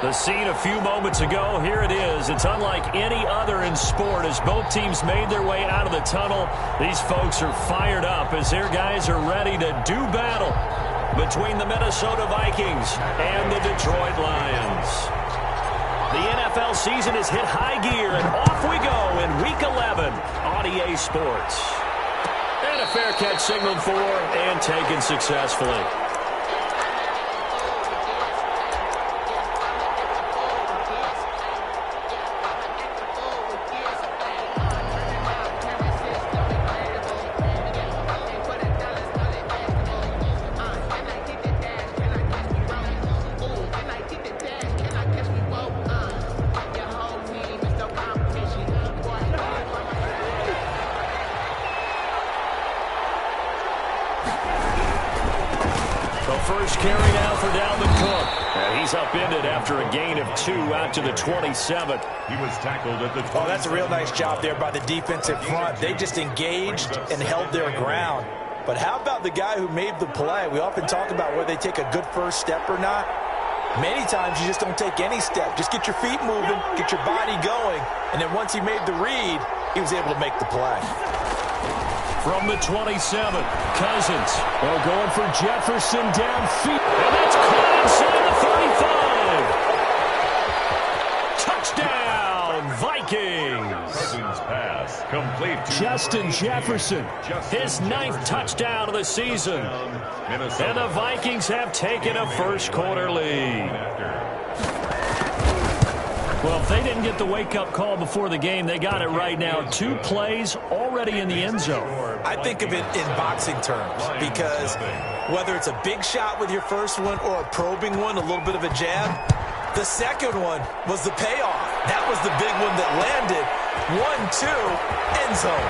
The scene a few moments ago, here it is. It's unlike any other in sport as both teams made their way out of the tunnel. These folks are fired up as their guys are ready to do battle between the Minnesota Vikings and the Detroit Lions. The NFL season has hit high gear, and off we go in Week 11 on EA Sports. And a fair catch signaled for and taken successfully. First carry now for Dalvin Cook. And he's upended after a gain of 2 out to the 27. He was tackled at the 20. Oh, that's a real nice job there by the defensive front. They just engaged and held their ground. But how about the guy who made the play? We often talk about whether they take a good first step or not. Many times you just don't take any step. Just get your feet moving, get your body going. And then once he made the read, he was able to make the play. From the 27, Cousins. Well, going for Jefferson downfield. And that's caught inside the 35. Touchdown, Vikings. Cousins pass complete to Justin Jefferson, his 9th touchdown of the season. And the Vikings have taken a first-quarter lead. Well, if they didn't get the wake-up call before the game, they got it right now. 2 plays already in the end zone. I think of it in boxing terms because whether it's a big shot with your first one or a probing one, a little bit of a jab, the second one was the payoff. That was the big one that landed. 1-2, end zone.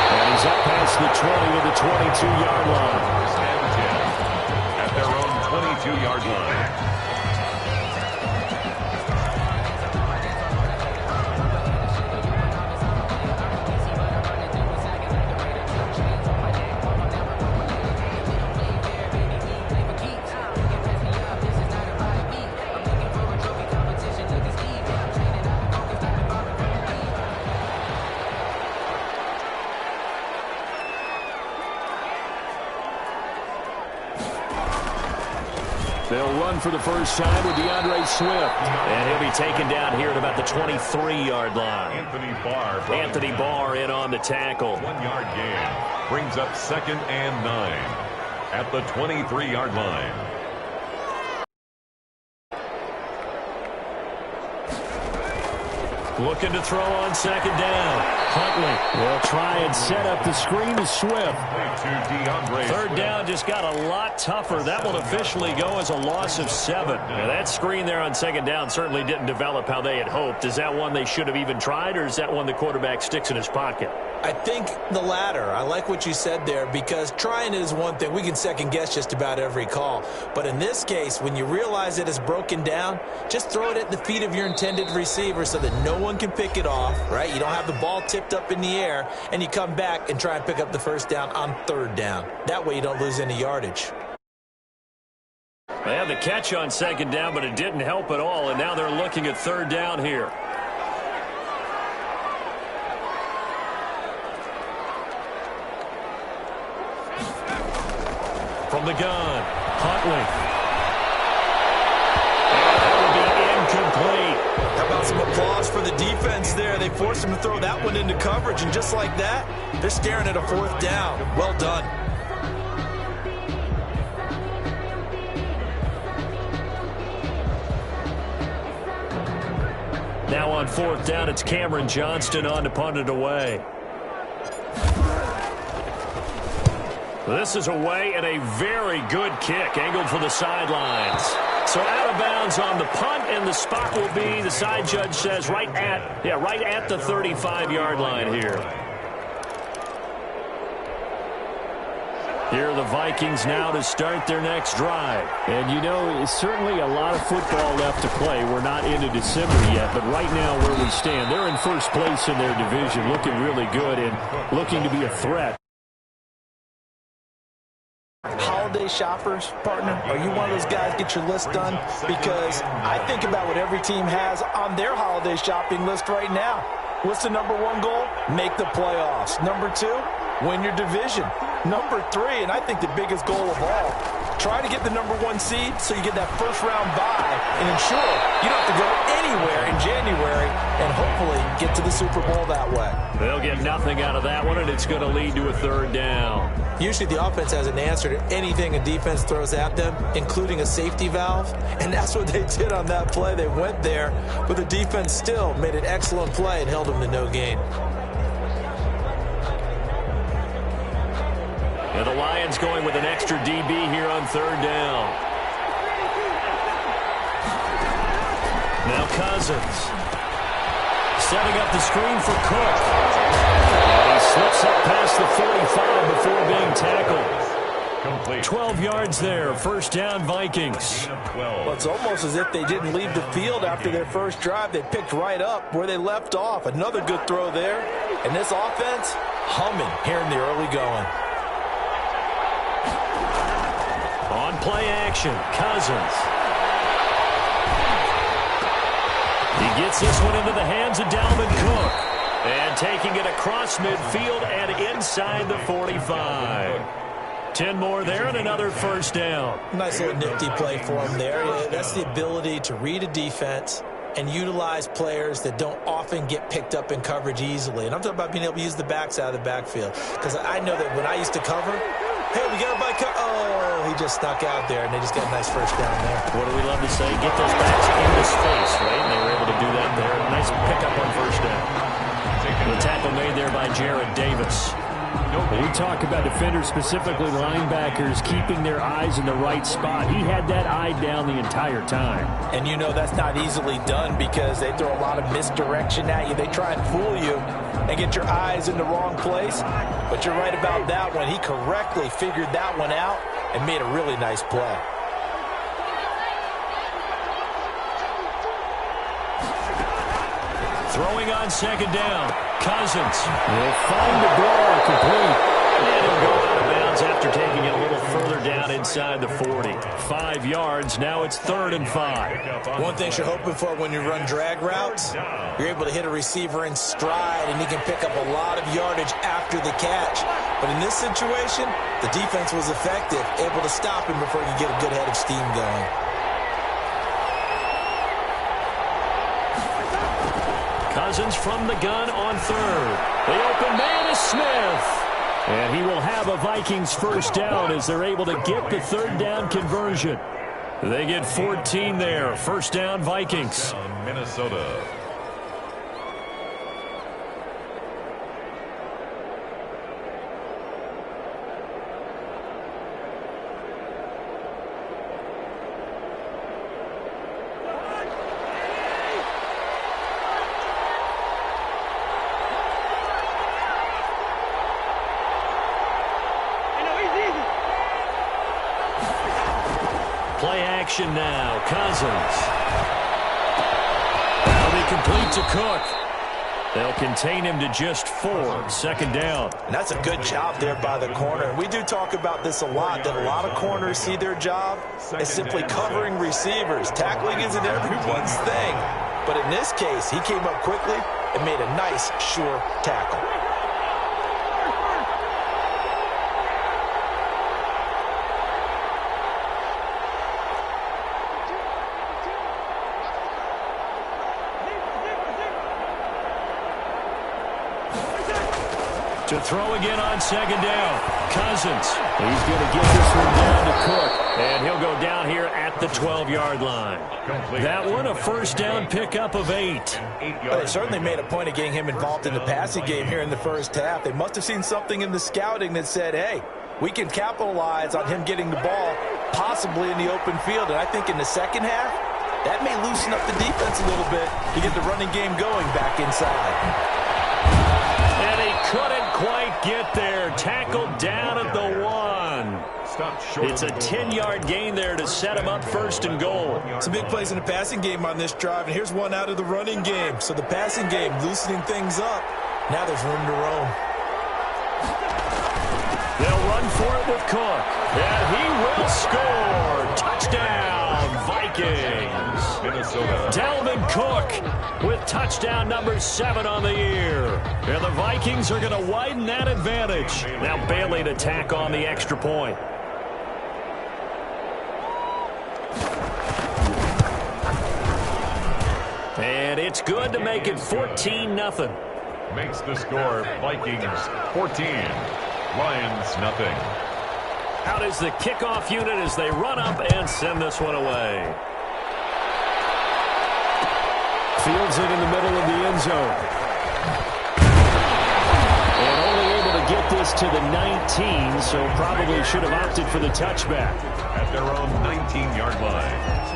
And he's up past the 20 with the 22-yard line. at their own 22-yard line. They'll run for the first time with DeAndre Swift. And he'll be taken down here at about the 23-yard line. Anthony Barr in on the tackle. 1-yard gain brings up 2nd and 9 at the 23-yard line. Looking to throw on 2nd down. Huntley will try and set up the screen to Swift. 3rd down just got a lot tougher. That will officially go as a loss of 7. Now, that screen there on 2nd down certainly didn't develop how they had hoped. Is that one they should have even tried, or is that one the quarterback sticks in his pocket? I think the latter. I like what you said there because trying it is one thing. We can second-guess just about every call. But in this case, when you realize it is broken down, just throw it at the feet of your intended receiver so that no one can pick it off, right? You don't have the ball tipped up in the air, and you come back and try and pick up the first down on 3rd down. That way you don't lose any yardage. They had the catch on 2nd down, but it didn't help at all, and now they're looking at 3rd down here. From the gun, Huntley. And that will be incomplete. How about some applause for the defense there? They forced him to throw that one into coverage, and just like that, they're staring at a 4th down. Well done. Now on 4th down, it's Cameron Johnston on to punt it away. This is away and a very good kick, angled for the sidelines. So out of bounds on the punt, and the spot will be, the side judge says, right at the 35-yard line here. Here are the Vikings now to start their next drive. And, you know, it's certainly a lot of football left to play. We're not into December yet, but right now where we stand, they're in first place in their division, looking really good and looking to be a threat. Holiday shoppers, partner? Are you one of those guys get your list done? Because I think about what every team has on their holiday shopping list right now. What's the number one goal? Make the playoffs. Number two, win your division. Number three, and I think the biggest goal of all, try to get the number one seed so you get that first round bye and ensure you don't have to go anywhere in January and hopefully get to the Super Bowl that way. They'll get nothing out of that one, and it's going to lead to a third down. Usually the offense has an answer to anything a defense throws at them, including a safety valve, and that's what they did on that play. They went there, but the defense still made an excellent play and held them to no gain. And the Lions going with an extra DB here on third down. Now Cousins. Setting up the screen for Cook. And he slips up past the 45 before being tackled. Complete. 12 yards there. First down, Vikings. Well, it's almost as if they didn't leave the field after their first drive. They picked right up where they left off. Another good throw there. And this offense, humming here in the early going. On play action, Cousins. He gets this one into the hands of Dalvin Cook. And taking it across midfield and inside the 45. 10 more there and another first down. Nice little nifty play for him there. That's the ability to read a defense and utilize players that don't often get picked up in coverage easily. And I'm talking about being able to use the backs out of the backfield. Because I know that when I used to cover, hey, we got a bike. Oh, he just snuck out there, and they just got a nice first down there. What do we love to say? Get those backs into space, right? And they were able to do that there. Nice pickup on first down. The tackle made there by Jared Davis. We talk about defenders, specifically linebackers, keeping their eyes in the right spot. He had that eye down the entire time. And you know that's not easily done because they throw a lot of misdirection at you. They try and fool you and get your eyes in the wrong place. But you're right about that one. He correctly figured that one out and made a really nice play. Throwing on second down. Cousins will find the goal complete. And he'll go out of bounds after taking it a little further down inside the 40. 5 yards. Now it's 3rd and 5. One thing you're hoping for when you run drag routes, you're able to hit a receiver in stride, and he can pick up a lot of yardage after the catch. But in this situation, the defense was effective, able to stop him before he could get a good head of steam going. Cousins from the gun on third. The open man is Smith. And he will have a Vikings first down as they're able to get the third down conversion. They get 14 there. First down, Vikings. Minnesota. Play action now. Cousins. That'll be complete to Cook. They'll contain him to just 4. Second down. And that's a good job there by the corner. And we do talk about this a lot, that a lot of corners see their job as simply covering receivers. Tackling isn't everyone's thing. But in this case, he came up quickly and made a nice, sure tackle. To throw again on second down. Cousins. He's going to get this one down to Cook. And he'll go down here at the 12-yard line. That one, a first down pickup of 8. Well, they certainly made a point of getting him involved in the passing game here in the first half. They must have seen something in the scouting that said, hey, we can capitalize on him getting the ball possibly in the open field. And I think in the second half, that may loosen up the defense a little bit to get the running game going back inside. And he couldn't quite get there. Tackled down at the 1. It's a 10-yard gain there to set him up first and goal. Some big plays in the passing game on this drive, and here's one out of the running game. So the passing game loosening things up. Now there's room to roam. They'll run for it with Cook. And he will score. Touchdown, Vikings. Minnesota. Dalvin Cook with touchdown number 7 on the year. And the Vikings are going to widen that advantage. Now Bailey to tack on the extra point. And it's good to make it 14-0. Makes the score Vikings 14, Lions nothing. Out is the kickoff unit as they run up and send this one away. Fields it in the middle of the end zone. And only able to get this to the 19, so probably should have opted for the touchback. At their own 19-yard line.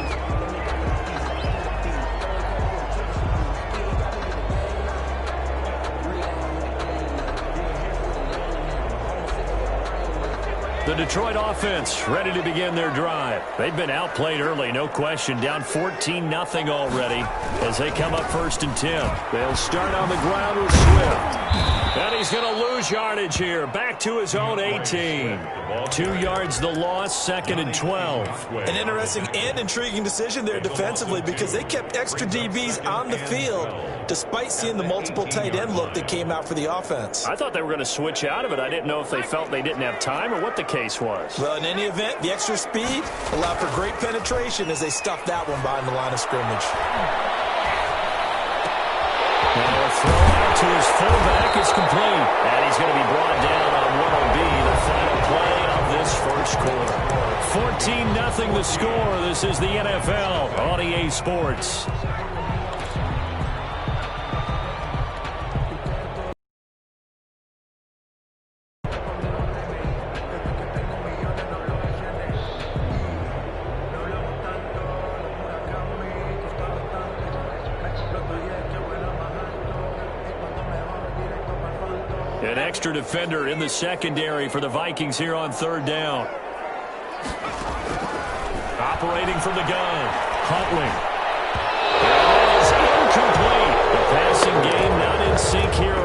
The Detroit offense ready to begin their drive. They've been outplayed early, no question. Down 14-0 already as they come up 1st and 10. They'll start on the ground with Swift. And he's going to lose yardage here. Back to his own 18. 2 yards the loss, 2nd and 12. An interesting and intriguing decision there defensively because they kept extra DBs on the field despite seeing the multiple tight end look that came out for the offense. I thought they were going to switch out of it. I didn't know if they felt they didn't have time or what the case was. Well, in any event, the extra speed allowed for great penetration as they stuffed that one behind the line of scrimmage. And a throw out to his fullback is complete. And he's going to be brought down on what'll be the final play of this first quarter. 14-0 the score. This is the NFL on EA Sports. An extra defender in the secondary for the Vikings here on 3rd down. Operating from the gun, Huntley. And that is incomplete. The passing game not in sync here.